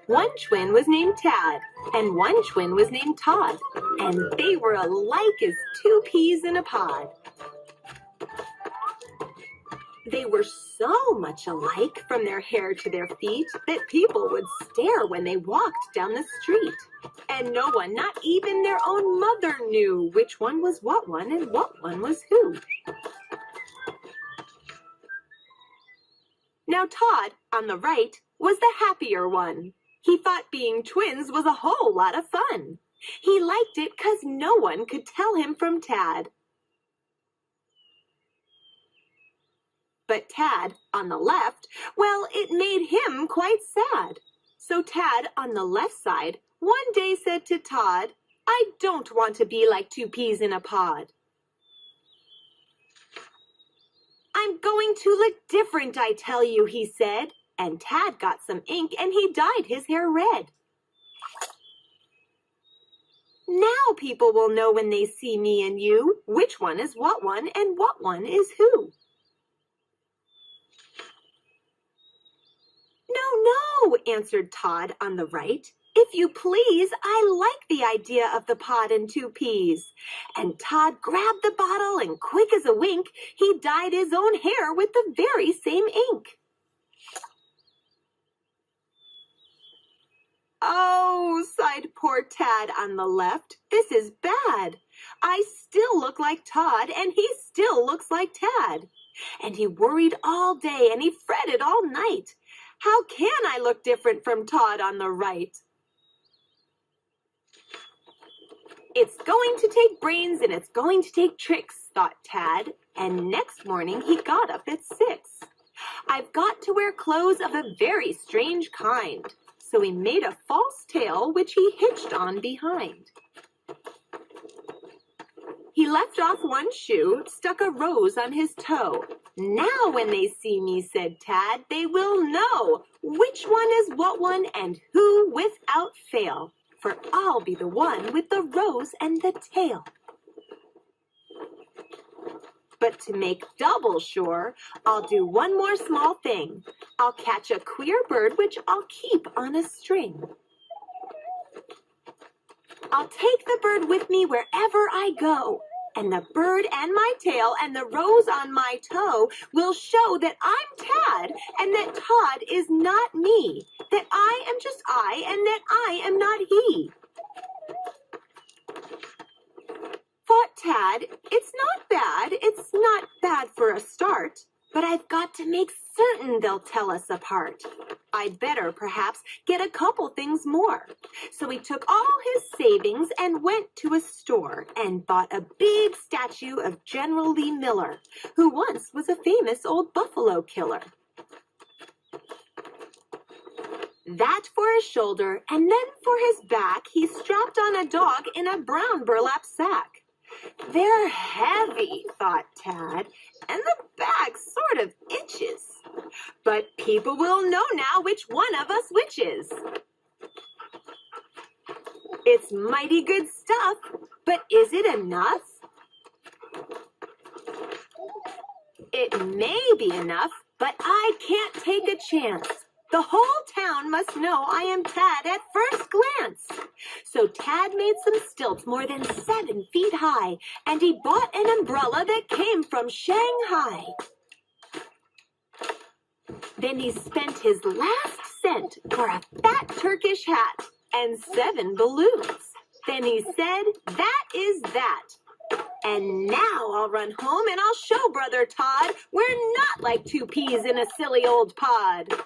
One twin was named Tad, and one twin was named Todd, and they were alike as two peas in a pod. They were so much alike from their hair to their feet that people would stare when they walked down the street. And no one, not even their own mother, knew which one was what one and what one was who. Now Todd, on the right, was the happier one. He thought being twins was a whole lot of fun. He liked it 'cause no one could tell him from Tad. But Tad, on the left, well, it made him quite sad. So Tad, on the left side, one day said to Todd, "I don't want to be like two peas in a pod. I'm going to look different, I tell you," he said. And Tad got some ink and he dyed his hair red. Now people will know when they see me and you which one is what one and what one is who. No, answered Todd on the right. "If you please, I like the idea of the pod and two peas." And Todd grabbed the bottle and quick as a wink, he dyed his own hair with the very same ink. "Oh," sighed poor Tad on the left, "this is bad. I still look like Todd and he still looks like Tad." And he worried all day and he fretted all night. How can I look different from Todd on the right? It's going to take brains and it's going to take tricks, thought Tad. And next morning he got up at 6. I've got to wear clothes of a very strange kind. So he made a false tail which he hitched on behind. He left off one shoe, stuck a rose on his toe. "Now when they see me," said Tad, "they will know which one is what one and who without fail. For I'll be the one with the rose and the tail." But to make double sure, I'll do one more small thing. I'll catch a queer bird which I'll keep on a string. I'll take the bird with me wherever I go, and the bird and my tail and the rose on my toe will show that I'm Tad and that Todd is not me, that I am just I and that I am not he. Thought Tad, it's not bad for a start, but I've got to make certain they'll tell us apart. I'd better, perhaps, get a couple things more. So he took all his savings and went to a store and bought a big statue of General Lee Miller, who once was a famous old buffalo killer. That for his shoulder, and then for his back, he strapped on a dog in a brown burlap sack. "They're heavy," thought Tad, "and the back sort of itches. But people will know now which one of us which is. It's mighty good stuff, but is it enough? It may be enough, but I can't take a chance. The whole town must know I am Tad at first glance." So Tad made some stilts more than 7 feet high, and he bought an umbrella that came from Shanghai. Then he spent his last cent for a fat Turkish hat and 7 balloons. Then he said, "That is that. And now I'll run home and I'll show Brother Todd we're not like two peas in a silly old pod."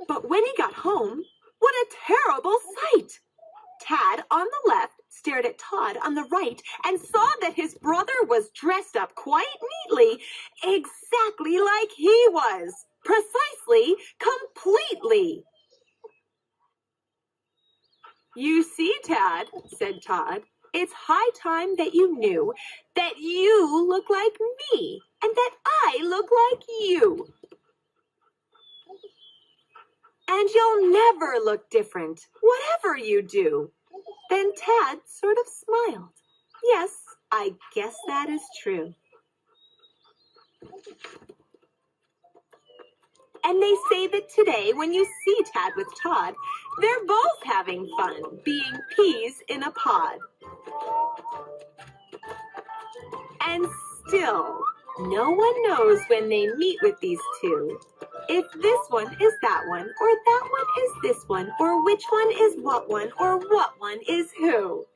But when he got home, what a terrible sight! Tad, on the left, stared at Todd on the right and saw that his brother was dressed up quite neatly, exactly like he was, precisely, completely. "You see, Tad," said Todd, "it's high time that you knew that you look like me and that I look like you. And you'll never look different, whatever you do." Then Tad sort of smiled. "Yes, I guess that is true." And they say that today, when you see Tad with Todd, they're both having fun, being peas in a pod. And still, no one knows when they meet with these two, if this one is that one, or that one is this one, or which one is what one, or what one is who.